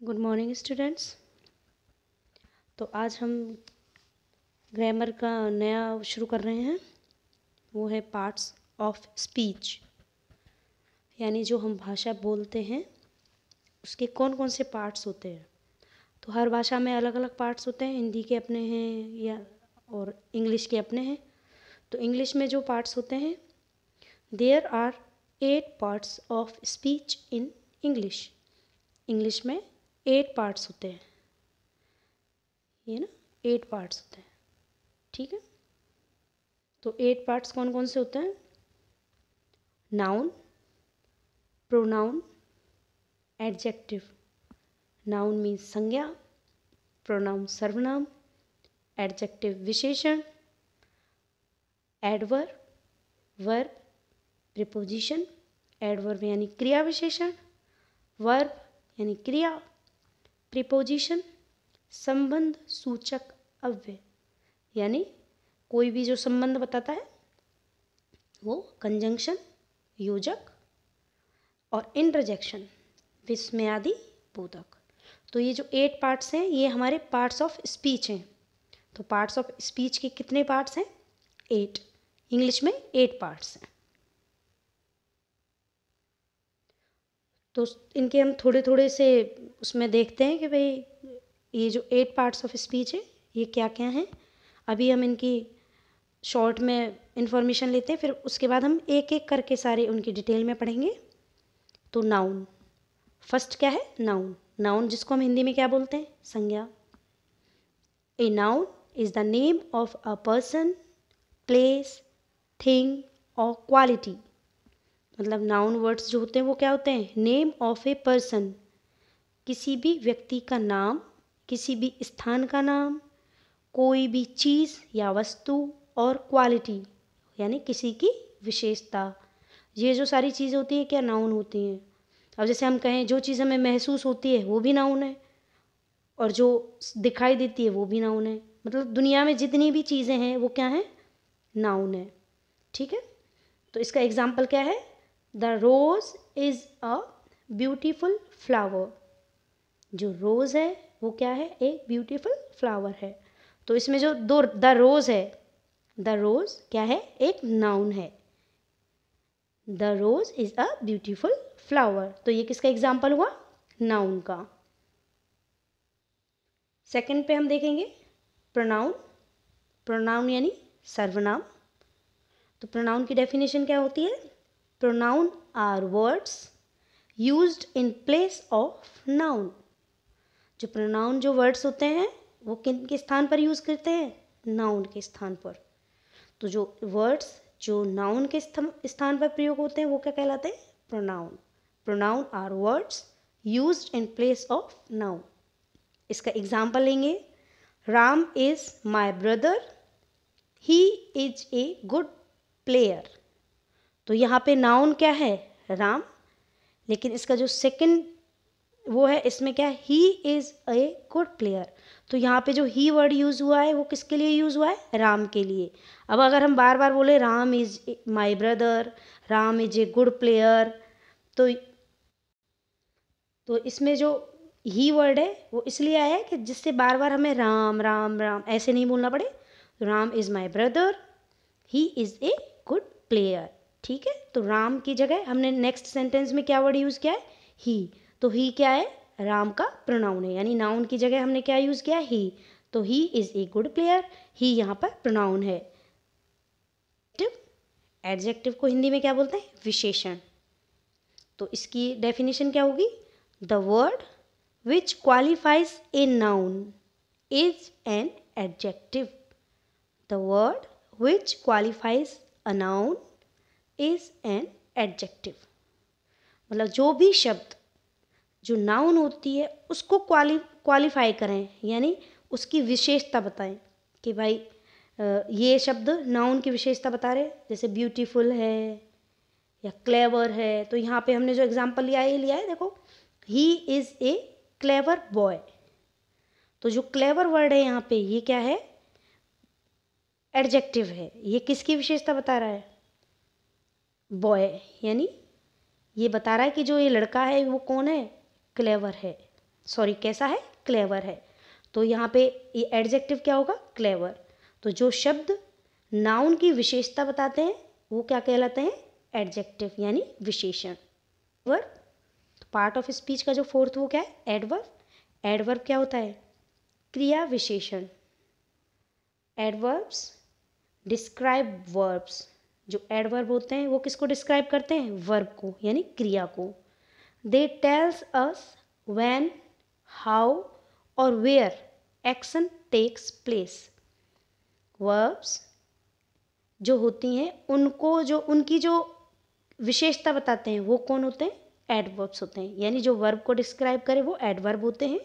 Good morning students. तो आज हम ग्रामर का नया शुरू कर रहे हैं। वो है पार्ट्स ऑफ स्पीच, यानी जो हम भाषा बोलते हैं उसके कौन कौन से पार्ट्स होते हैं। तो हर भाषा में अलग अलग पार्ट्स होते हैं। हिंदी के अपने हैं या और इंग्लिश के अपने हैं। तो इंग्लिश में जो पार्ट्स होते हैं, there are 8 parts of speech in English. English में 8 पार्ट्स होते हैं, ये ना 8 पार्ट्स होते हैं, ठीक है। तो 8 पार्ट्स कौन कौन से होते हैं? Noun, pronoun, adjective. Noun means संज्ञा, प्रोनाउन सर्वनाम, एडजेक्टिव विशेषण, एडवर्ब, वर्ब, प्रीपोजिशन। एडवर्ब यानी क्रिया विशेषण, वर्ब यानी क्रिया, प्रीपोजिशन संबंध सूचक अव्यय, यानी कोई भी जो संबंध बताता है वो कंजंक्शन योजक, और इंटरजेक्शन विस्मयादि बोधक। तो ये जो 8 पार्ट्स हैं ये हमारे पार्ट्स ऑफ स्पीच हैं। तो पार्ट्स ऑफ स्पीच के कितने पार्ट्स हैं? 8। इंग्लिश में 8 पार्ट्स हैं। तो इनके हम थोड़े थोड़े से उसमें देखते हैं कि भाई ये जो 8 पार्ट्स ऑफ स्पीच है ये क्या क्या हैं। अभी हम इनकी शॉर्ट में इंफॉर्मेशन लेते हैं, फिर उसके बाद हम एक एक करके सारे उनकी डिटेल में पढ़ेंगे। तो नाउन, फर्स्ट क्या है? नाउन। नाउन जिसको हम हिंदी में क्या बोलते हैं? संज्ञा। A noun is the name of a person, place, thing और क्वालिटी। मतलब नाउन वर्ड्स जो होते हैं वो क्या होते हैं? नेम ऑफ ए पर्सन, किसी भी व्यक्ति का नाम, किसी भी स्थान का नाम, कोई भी चीज़ या वस्तु, और क्वालिटी यानी किसी की विशेषता। ये जो सारी चीज़ें होती हैं क्या नाउन होती हैं। अब जैसे हम कहें जो चीज़ हमें महसूस होती है वो भी नाउन है, और जो दिखाई देती है वो भी नाउन है। मतलब दुनिया में जितनी भी चीज़ें हैं वो क्या हैं? नाउन है, ठीक है। तो इसका एग्जाम्पल क्या है? The rose is a beautiful flower. जो रोज़ है वो क्या है? एक ब्यूटीफुल फ्लावर है। तो इसमें जो दो द रोज़ है, द रोज़ क्या है? एक नाउन है। The rose is a beautiful flower. तो ये किसका एग्जाम्पल हुआ? नाउन का। सेकंड पे हम देखेंगे प्रोनाउन। प्रोनाउन यानी सर्वनाम। तो प्रोनाउन की डेफिनेशन क्या होती है? Pronoun are words used in place of noun. जो प्रोनाउन जो वर्ड्स होते हैं वो किन के स्थान पर यूज़ करते हैं? नाउन के स्थान पर। तो जो वर्ड्स जो नाउन के स्थान पर प्रयोग होते हैं वो क्या कहलाते हैं? Pronoun. Pronoun are words used in place of noun. इसका एग्जाम्पल लेंगे। Ram is my brother, he is a good player. तो यहाँ पे नाउन क्या है? राम। लेकिन इसका जो सेकंड वो है, इसमें क्या है? ही इज़ ए गुड प्लेयर। तो यहाँ पे जो ही वर्ड यूज़ हुआ है वो किसके लिए यूज़ हुआ है? राम के लिए। अब अगर हम बार बार बोले Ram is my brother, Ram is a good player, तो इसमें जो ही वर्ड है वो इसलिए आया है कि जिससे बार बार हमें राम राम राम ऐसे नहीं बोलना पड़े। Ram is my brother, he is a good player, ठीक है। तो राम की जगह हमने नेक्स्ट सेंटेंस में क्या वर्ड यूज़ किया है? ही। तो ही क्या है? राम का प्रोनाउन है, यानी नाउन की जगह हमने क्या यूज़ किया? ही। तो he is a good player, he यहाँ पर प्रोनाउन है। एडजेक्टिव को हिंदी में क्या बोलते हैं? विशेषण। तो इसकी डेफिनेशन क्या होगी? The word which qualifies a noun is an adjective. The word which qualifies a noun is an adjective. मतलब जो भी शब्द जो नाउन होती है उसको क्वालिफाई करें, यानी उसकी विशेषता बताएं कि भाई ये शब्द नाउन की विशेषता बता रहे। जैसे ब्यूटीफुल है या क्लेवर है, तो यहाँ पे हमने जो एग्जाम्पल लिया है, ये लिया है देखो, ही इज़ ए क्लेवर बॉय। तो जो क्लेवर वर्ड है यहाँ पे ये क्या है? एडजेक्टिव है। ये किसकी विशेषता बता रहा है? बॉय, यानी ये बता रहा है कि जो ये लड़का है वो कौन है? क्लेवर है, सॉरी कैसा है, क्लेवर है। तो यहाँ पे ये एडजेक्टिव क्या होगा, क्लेवर। तो जो शब्द नाउन की विशेषता बताते हैं वो क्या कहलाते हैं, एडजेक्टिव यानी विशेषण। वर्ब, तो पार्ट ऑफ स्पीच का जो फोर्थ वो क्या है, एडवर्ब। एडवर्ब क्या होता है, क्रिया विशेषण। एडवर्ब्स डिस्क्राइब वर्ब्स, जो एडवर्ब होते हैं वो किसको डिस्क्राइब करते हैं, वर्ब को यानी क्रिया को। They tells us when, how और where action takes place. Verbs जो होती हैं उनको, जो उनकी जो विशेषता बताते हैं वो कौन होते हैं, एडवर्ब्स होते हैं। यानी जो वर्ब को डिस्क्राइब करे वो एडवर्ब होते हैं,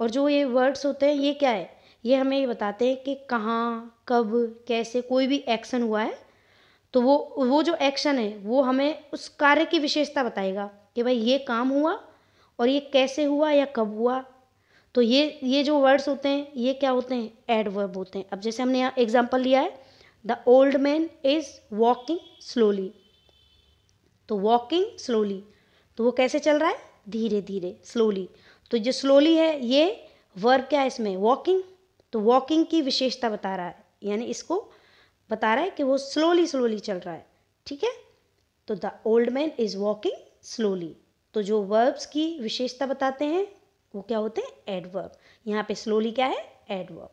और जो ये वर्ड्स होते हैं ये क्या है, ये हमें ये बताते हैं कि कहाँ, कब, कैसे कोई भी एक्शन हुआ है तो वो जो एक्शन है वो हमें उस कार्य की विशेषता बताएगा कि भाई ये काम हुआ और ये कैसे हुआ या कब हुआ। तो ये जो वर्ड्स होते हैं ये क्या होते हैं, एडवर्ब होते हैं। अब जैसे हमने यहाँ एग्जांपल लिया है, the old man is walking slowly. तो वॉकिंग स्लोली, तो वो कैसे चल रहा है, धीरे धीरे, स्लोली। तो जो स्लोली है ये वर्ब क्या है इसमें, वॉकिंग। तो वॉकिंग की विशेषता बता रहा है, यानी इसको बता रहा है कि वो स्लोली स्लोली चल रहा है। ठीक है, तो the old man is walking slowly. तो जो वर्ब्स की विशेषता बताते हैं वो क्या होते हैं, एडवर्ब। यहाँ पे स्लोली क्या है, एडवर्ब।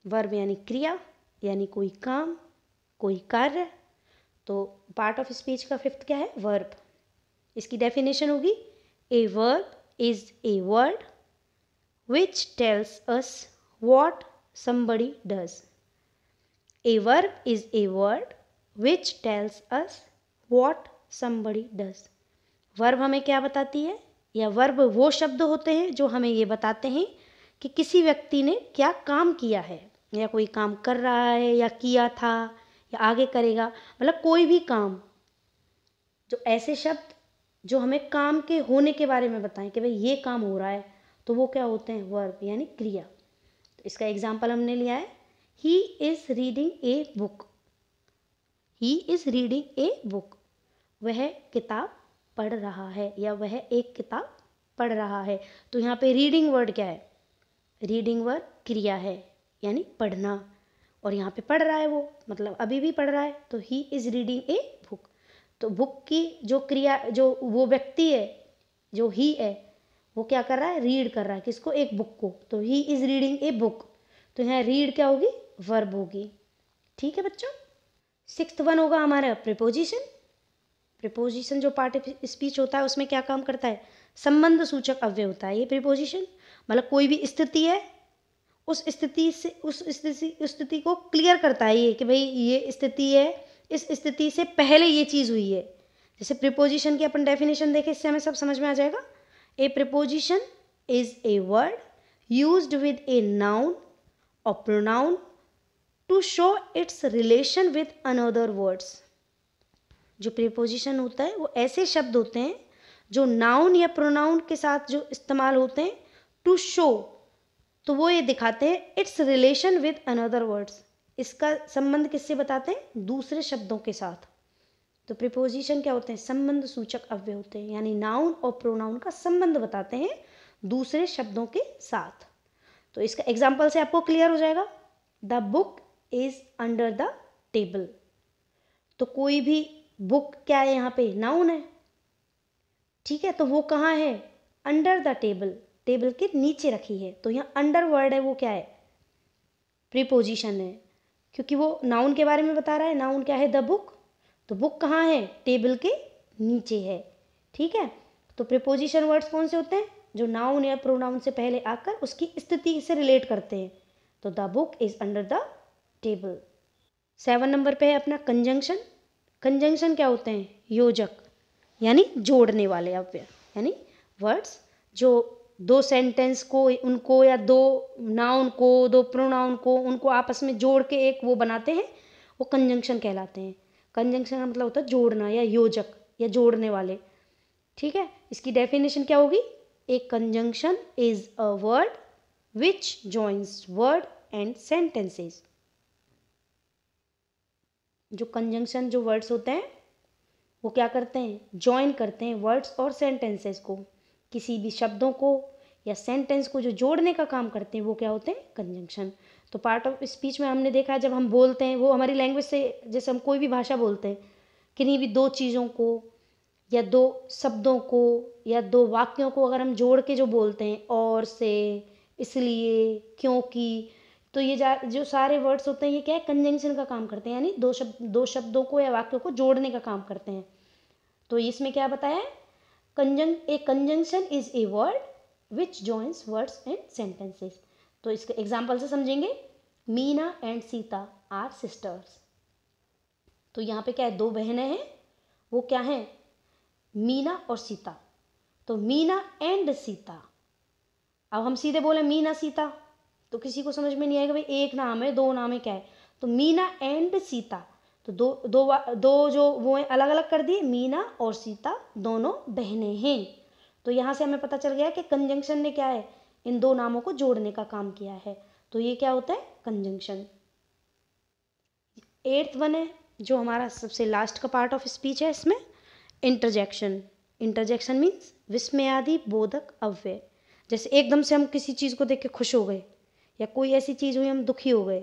वर्ब यानी क्रिया, यानी कोई काम, कोई कार्य। तो पार्ट ऑफ स्पीच का फिफ्थ क्या है, वर्ब। इसकी डेफिनेशन होगी, a verb is a word which tells us what somebody does. A verb is a word which tells us what somebody does. Verb हमें क्या बताती है, या वर्ब वो शब्द होते हैं जो हमें ये बताते हैं कि किसी व्यक्ति ने क्या काम किया है, या कोई काम कर रहा है, या किया था, या आगे करेगा। मतलब कोई भी काम, जो ऐसे शब्द जो हमें काम के होने के बारे में बताएं कि भाई ये काम हो रहा है, तो वो क्या होते हैं, वर्ब यानी क्रिया। तो इसका एग्जाम्पल हमने लिया है, he is reading a book. He is reading a book, वह किताब पढ़ रहा है, या वह एक किताब पढ़ रहा है। तो यहाँ पे रीडिंग वर्ड क्या है, रीडिंग वर्ड क्रिया है यानी पढ़ना, और यहाँ पे पढ़ रहा है वो, मतलब अभी भी पढ़ रहा है। तो he is reading a book. तो बुक की जो क्रिया, जो वो व्यक्ति है जो ही है, वो क्या कर रहा है, रीड कर रहा है किसको, एक बुक को। तो he is reading a book, तो यहाँ रीड क्या होगी, वर्ब होगी। ठीक है बच्चों। सिक्स्थ वन होगा हमारा प्रीपोजिशन। प्रीपोजिशन जो पार्ट ऑफ स्पीच होता है उसमें क्या काम करता है, संबंध सूचक अव्यय होता है ये प्रीपोजिशन। मतलब कोई भी स्थिति है, उस स्थिति को क्लियर करता है ये कि भाई ये स्थिति है, इस स्थिति से पहले ये चीज़ हुई है। जैसे प्रीपोजिशन की अपन डेफिनेशन देखें, इससे हमें सब समझ में आ जाएगा। A preposition is a word used with a noun or pronoun to show its relation with another words. जो preposition होता है वो ऐसे शब्द होते हैं जो नाउन या प्रोनाउन के साथ जो इस्तेमाल होते हैं टू शो, तो वो ये दिखाते हैं it's relation with another words, इसका संबंध किससे बताते हैं, दूसरे शब्दों के साथ। तो प्रीपोजिशन क्या होते हैं, संबंध सूचक अव्यय होते हैं, यानी नाउन और प्रोनाउन का संबंध बताते हैं दूसरे शब्दों के साथ। तो इसका एग्जाम्पल से आपको क्लियर हो जाएगा। The book is under the table. तो कोई भी बुक क्या है, यहाँ पे नाउन है, ठीक है, तो वो कहाँ है, अंडर द टेबल, टेबल के नीचे रखी है। तो यहाँ अंडर वर्ड है वो क्या है, प्रीपोजिशन है, क्योंकि वो नाउन के बारे में बता रहा है। नाउन क्या है, द बुक, तो बुक कहाँ है, टेबल के नीचे है। ठीक है, तो प्रीपोजिशन वर्ड्स कौन से होते हैं, जो नाउन या प्रोनाउन से पहले आकर उसकी स्थिति से रिलेट करते हैं। तो the book is under the table. 7 number पे है अपना कंजंक्शन। कंजंक्शन क्या होते हैं, योजक, यानी जोड़ने वाले अव्यय, यानी वर्ड्स जो दो सेंटेंस को, उनको, या दो नाउन को, दो प्रोनाउन को, उनको आपस में जोड़ के एक वो बनाते हैं, वो कंजंक्शन कहलाते हैं। कंजंक्शन का मतलब होता है जोड़ना या योजक या जोड़ने वाले। ठीक है, इसकी डेफिनेशन क्या होगी, a conjunction is a word which joins word and sentences. जो कंजंक्शन जो वर्ड्स होते हैं वो क्या करते हैं, जॉइन करते हैं वर्ड्स और सेंटेंसेस को, किसी भी शब्दों को या सेंटेंस को जो जोड़ने का काम करते हैं वो क्या होते हैं, कंजंक्शन। तो पार्ट ऑफ स्पीच में हमने देखा है जब हम बोलते हैं, वो हमारी लैंग्वेज से, जैसे हम कोई भी भाषा बोलते हैं, किन्हीं भी दो चीज़ों को या दो शब्दों को या दो वाक्यों को अगर हम जोड़ के जो बोलते हैं, और से, इसलिए, क्योंकि, तो ये जो सारे वर्ड्स होते हैं ये क्या है, कंजंक्शन का काम करते हैं, यानी दो शब्दों को या वाक्यों को जोड़ने का काम करते हैं। तो इसमें क्या बताया है, a conjunction is a word which joins words and sentences. तो इसके एग्जाम्पल से समझेंगे, Meena and Sita are sisters. तो यहाँ पे क्या है, दो बहनें हैं, वो क्या हैं, मीना और सीता। तो मीना एंड सीता। अब हम सीधे बोले मीना सीता तो किसी को समझ में नहीं आएगा, भाई एक नाम है, दो नाम है, क्या है। तो मीना एंड सीता, तो दो जो वो हैं अलग अलग कर दिए, मीना और सीता दोनों बहनें हैं। तो यहाँ से हमें पता चल गया कि कंजंक्शन ने क्या है, इन दो नामों को जोड़ने का काम किया है। तो ये क्या होता है, कंजंक्शन। 8th वन है जो हमारा सबसे लास्ट का पार्ट ऑफ स्पीच है, इसमें इंटरजेक्शन। इंटरजेक्शन मीन्स विस्मयादि बोधक अव्यय। जैसे एकदम से हम किसी चीज़ को देख के खुश हो गए, या कोई ऐसी चीज़ हुई हम दुखी हो गए,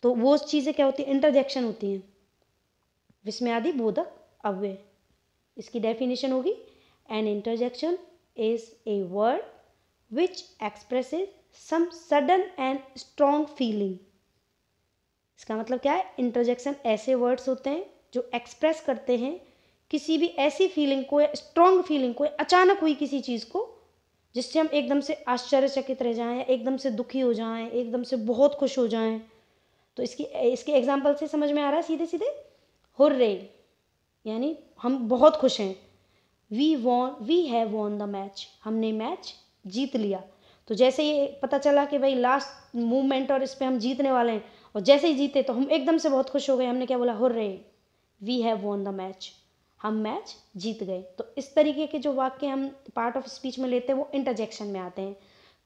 तो वो चीज़ें क्या होती हैं, इंटरजेक्शन होती हैं, विस्मयादि बोधक अव्यय। इसकी डेफिनेशन होगी, an interjection is a word which expresses some sudden and strong feeling. इसका मतलब क्या है, इंटरजेक्शन ऐसे वर्ड्स होते हैं जो एक्सप्रेस करते हैं किसी भी ऐसी फीलिंग को, या स्ट्रॉन्ग फीलिंग को, अचानक हुई किसी चीज़ को, जिससे हम एकदम से आश्चर्यचकित रह जाएं, एकदम से दुखी हो जाएं, एकदम से बहुत खुश हो जाएं। तो इसके एग्जाम्पल से समझ में आ रहा है सीधे सीधे, हुर्रे यानी हम बहुत खुश हैं, we have won the match, हमने मैच जीत लिया। तो जैसे ये पता चला कि भाई लास्ट मूवमेंट और इस पर हम जीतने वाले हैं, और जैसे ही जीते तो हम एकदम से बहुत खुश हो गए, हमने क्या बोला, hurray we have won the match, हम मैच जीत गए। तो इस तरीके के जो वाक्य हम पार्ट ऑफ स्पीच में लेते हैं वो इंटरजेक्शन में आते हैं।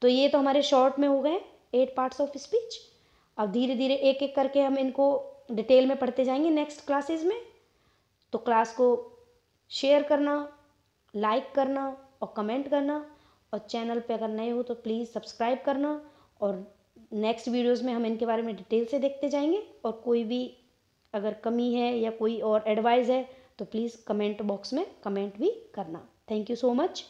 तो ये तो हमारे शॉर्ट में हो गए 8 पार्ट्स ऑफ स्पीच। अब धीरे धीरे एक एक करके हम इनको डिटेल में पढ़ते जाएंगे नेक्स्ट क्लासेस में। तो क्लास को शेयर करना, लाइक करना और कमेंट करना, और चैनल पे अगर नए हो तो प्लीज़ सब्सक्राइब करना। और नेक्स्ट वीडियोस में हम इनके बारे में डिटेल से देखते जाएंगे, और कोई भी अगर कमी है या कोई और एडवाइस है तो प्लीज़ कमेंट बॉक्स में कमेंट भी करना। Thank you so much.